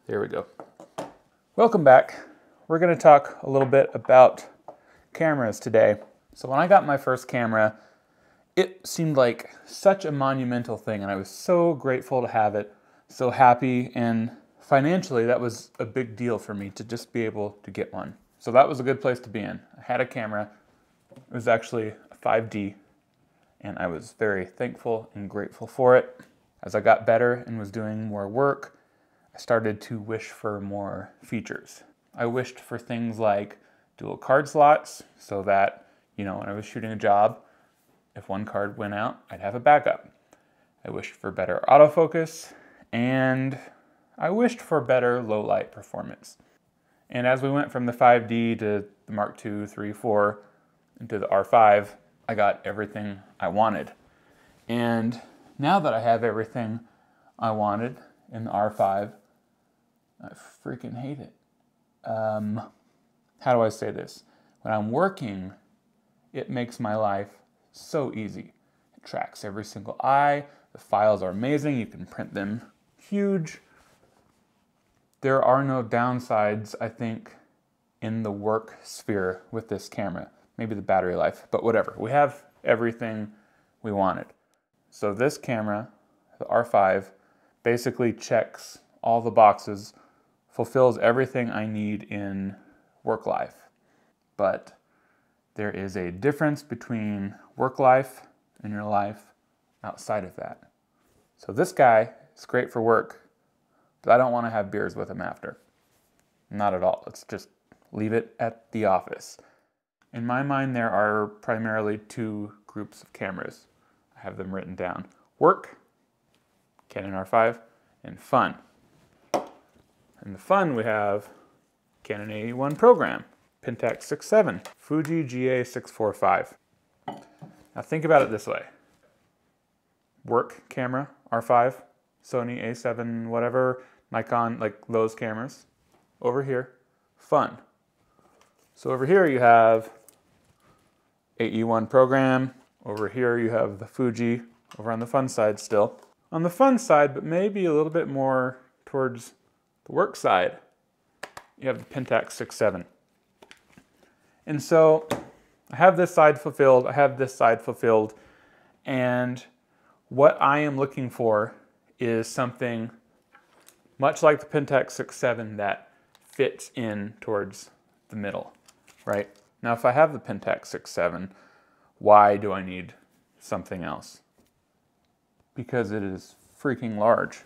There we go. Welcome back. We're going to talk a little bit about cameras today. So when I got my first camera, it seemed like such a monumental thing, and I was so grateful to have it, so happy, and financially that was a big deal for me to just be able to get one. So that was a good place to be in. I had a camera. It was actually a 5D, and I was very thankful and grateful for it. As I got better and was doing more work, I started to wish for more features. I wished for things like dual card slots so that, when I was shooting a job, if one card went out, I'd have a backup. I wished for better autofocus, and I wished for better low light performance. And as we went from the 5D to the Mark II, 3, 4, into the R5, I got everything I wanted. And now that I have everything I wanted in the R5, I freaking hate it. How do I say this? When I'm working, it makes my life so easy. It tracks every single eye. The files are amazing. You can print them huge. There are no downsides, I think, in the work sphere with this camera. Maybe the battery life, but whatever. We have everything we wanted. So this camera, the R5, basically checks all the boxes, fulfills everything I need in work life. But there is a difference between work life and your life outside of that. So this guy is great for work, but I don't want to have beers with him after. Not at all. Let's just leave it at the office. In my mind, there are primarily two groups of cameras. I have them written down. Work, Canon R5, and fun. In the fun, we have Canon A1 program, Pentax 6.7, Fuji GA645. Now think about it this way. Work camera, R5, Sony A7, whatever, Nikon, like those cameras. Over here, fun. So over here you have AE1 program. Over here you have the Fuji, over on the fun side still. On the fun side, but maybe a little bit more towards the work side, you have the Pentax 6.7. And so I have this side fulfilled, I have this side fulfilled, and what I am looking for is something much like the Pentax 6.7 that fits in towards the middle, right? Now if I have the Pentax 6.7, why do I need something else? Because it is freaking large.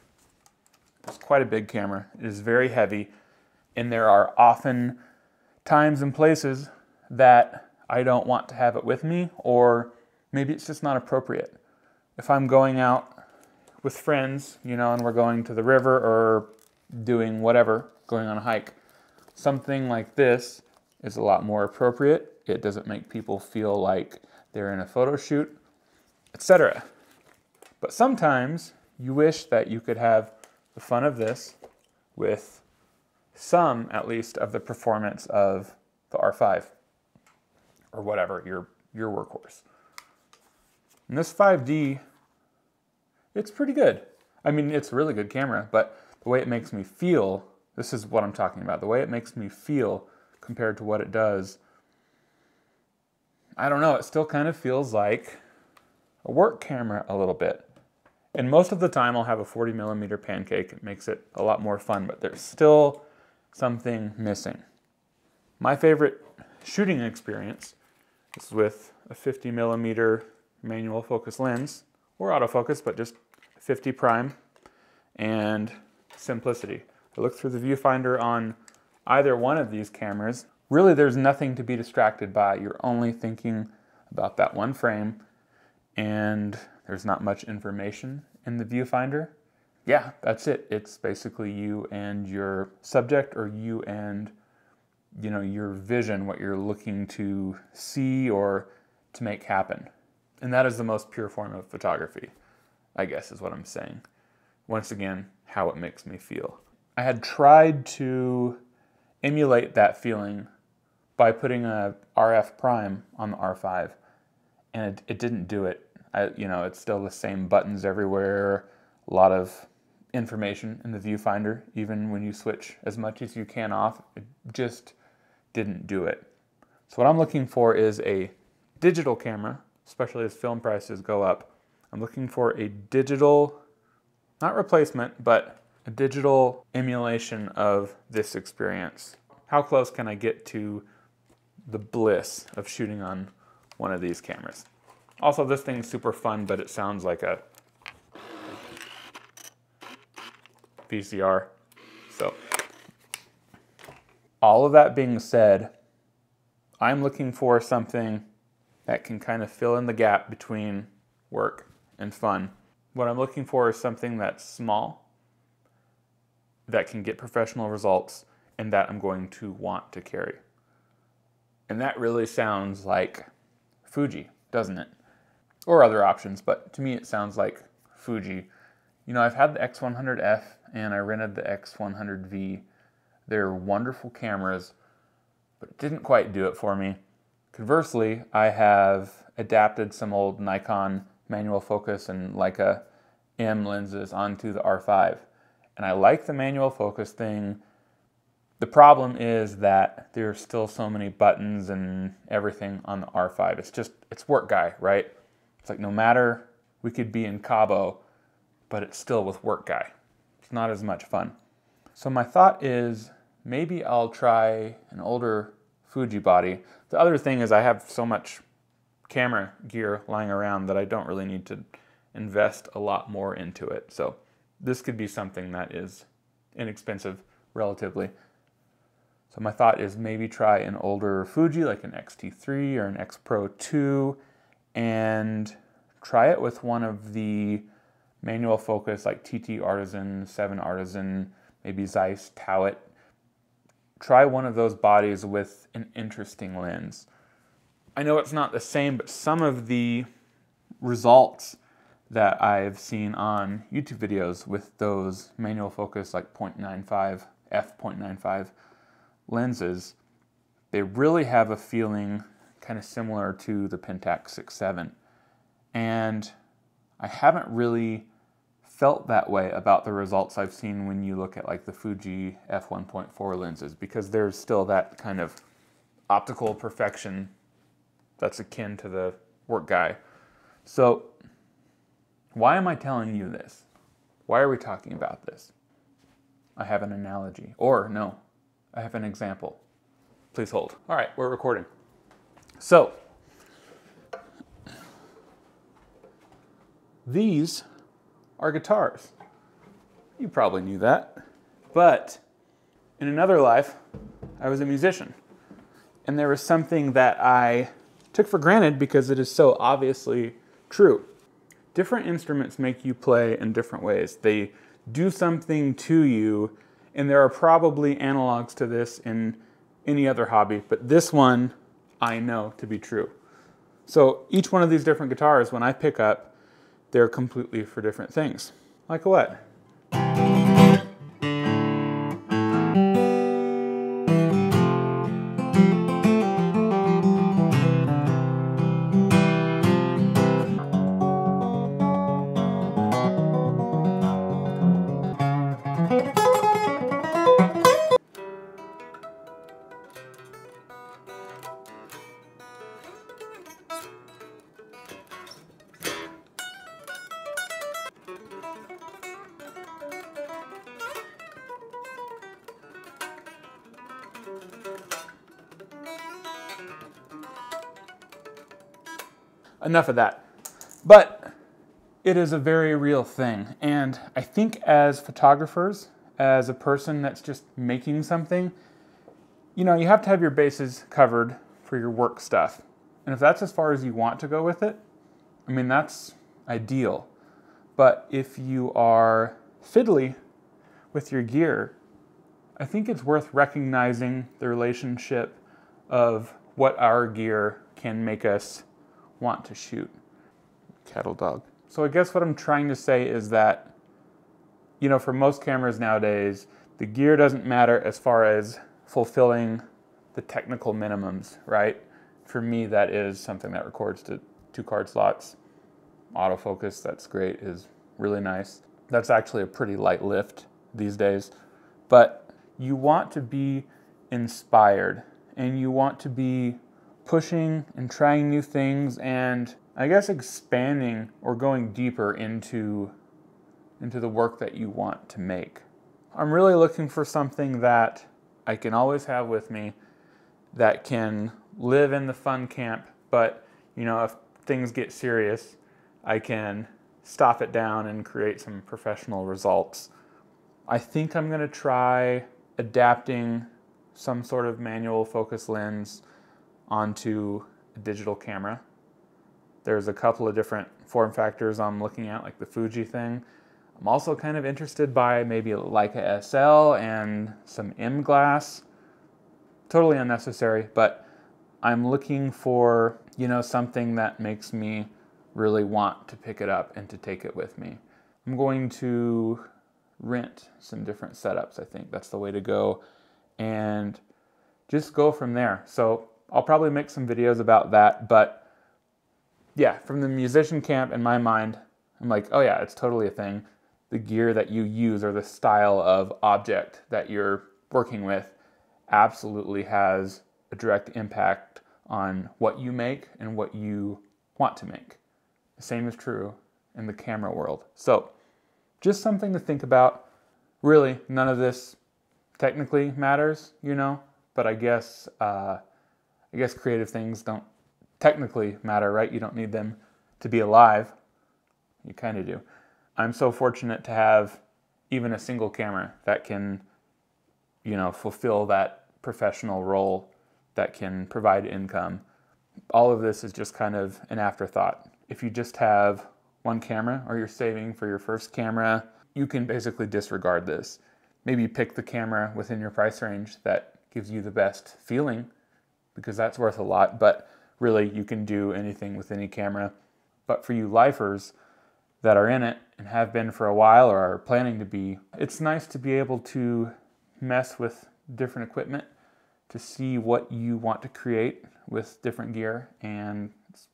It's quite a big camera. It is very heavy, and there are often times and places that I don't want to have it with me, or maybe it's just not appropriate. If I'm going out with friends, and we're going to the river or doing whatever, going on a hike, something like this is a lot more appropriate. It doesn't make people feel like they're in a photo shoot, etc. But sometimes you wish that you could have the fun of this with some, at least, of the performance of the R5 or whatever, your workhorse. And this 5D, it's pretty good. I mean, it's a really good camera, but the way it makes me feel, this is what I'm talking about, the way it makes me feel compared to what it does, I don't know, it still kind of feels like a work camera a little bit. And most of the time I'll have a 40mm pancake. It makes it a lot more fun, but there's still something missing. My favorite shooting experience is with a 50mm manual focus lens, or autofocus, but just 50 prime, and simplicity. I look through the viewfinder on either one of these cameras. Really, there's nothing to be distracted by. You're only thinking about that one frame, and there's not much information in the viewfinder. Yeah, that's it. It's basically you and your subject, or you and your vision, what you're looking to see or to make happen. And that is the most pure form of photography, I guess is what I'm saying. Once again, how it makes me feel. I had tried to emulate that feeling by putting a RF prime on the R5, and it didn't do it. It's still the same buttons everywhere, a lot of information in the viewfinder, even when you switch as much as you can off. It just didn't do it. So what I'm looking for is a digital camera, especially as film prices go up. I'm looking for a digital, not replacement, but a digital emulation of this experience. How close can I get to the bliss of shooting on one of these cameras? Also, this thing's super fun, but it sounds like a VCR. So, all of that being said, I'm looking for something that can kind of fill in the gap between work and fun. What I'm looking for is something that's small, that can get professional results, and that I'm going to want to carry. And that really sounds like Fuji, doesn't it? Or other options, but to me it sounds like Fuji. You know, I've had the X100F and I rented the X100V. They're wonderful cameras, but it didn't quite do it for me. Conversely, I have adapted some old Nikon manual focus and Leica M lenses onto the R5. And I like the manual focus thing. The problem is that there's still so many buttons and everything on the R5. It's work guy, right? It's like no matter, we could be in Cabo, but it's still with work guy. It's not as much fun. So my thought is maybe I'll try an older Fuji body. The other thing is I have so much camera gear lying around that I don't really need to invest a lot more into it. So this could be something that is inexpensive relatively. So my thought is maybe try an older Fuji like an X-T3 or an X Pro 2 and try it with one of the manual focus like TT Artisan, 7 Artisan, maybe Zeiss Towet. Try one of those bodies with an interesting lens. I know it's not the same, but some of the results that I've seen on YouTube videos with those manual focus like 0.95, f.95 lenses, they really have a feeling kind of similar to the Pentax 6.7. And I haven't really felt that way about the results I've seen when you look at like the Fuji f1.4 lenses, because there's still that kind of optical perfection that's akin to the work guy. So why am I telling you this? Why are we talking about this? I have an analogy, or no, I have an example. Please hold. All right, we're recording. So these are guitars. You probably knew that. But in another life, I was a musician. And there was something that I took for granted because it is so obviously true. Different instruments make you play in different ways. They do something to you, and there are probably analogs to this in any other hobby, but this one I know to be true. So each one of these different guitars, when I pick up, they're completely for different things. Like what? Enough of that. But it is a very real thing. And I think as photographers, as a person that's just making something, you know, you have to have your bases covered for your work stuff. And if that's as far as you want to go with it, I mean, that's ideal. But if you are fiddly with your gear, I think it's worth recognizing the relationship of what our gear can make us want to shoot. Cattle dog. So I guess what I'm trying to say is that, you know, for most cameras nowadays, the gear doesn't matter as far as fulfilling the technical minimums, right? For me, that is something that records to 2 card slots. Autofocus, that's great, is really nice. That's actually a pretty light lift these days. But you want to be inspired, and you want to be pushing and trying new things, and I guess expanding or going deeper into the work that you want to make. I'm really looking for something that I can always have with me, that can live in the fun camp, but you know, if things get serious, I can stop it down and create some professional results. I think I'm going to try adapting some sort of manual focus lens onto a digital camera. There's a couple of different form factors I'm looking at, like the Fuji thing. I'm also kind of interested by maybe a Leica SL and some M glass. Totally unnecessary, but I'm looking for, you know, something that makes me really want to pick it up and to take it with me. I'm going to rent some different setups. I think that's the way to go, and just go from there. So I'll probably make some videos about that, but yeah, from the musician camp, in my mind, I'm like, oh yeah, it's totally a thing. The gear that you use or the style of object that you're working with absolutely has a direct impact on what you make and what you want to make. The same is true in the camera world. So just something to think about. Really, none of this technically matters, you know, but I guess creative things don't technically matter, right? You don't need them to be alive. You kind of do. I'm so fortunate to have even a single camera that can, you know, fulfill that professional role, that can provide income. All of this is just kind of an afterthought. If you just have one camera, or you're saving for your first camera, you can basically disregard this. Maybe pick the camera within your price range that gives you the best feeling, because that's worth a lot, but really you can do anything with any camera. But for you lifers that are in it and have been for a while or are planning to be, it's nice to be able to mess with different equipment, to see what you want to create with different gear, and it's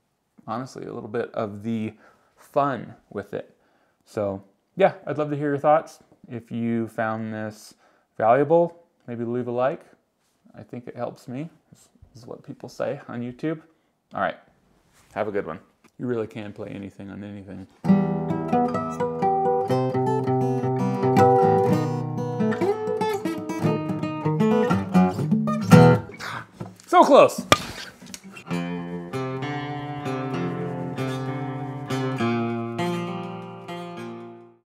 honestly a little bit of the fun with it. So yeah, I'd love to hear your thoughts. If you found this valuable, maybe leave a like. I think it helps me. This is what people say on YouTube. All right, have a good one. You really can play anything on anything. So close.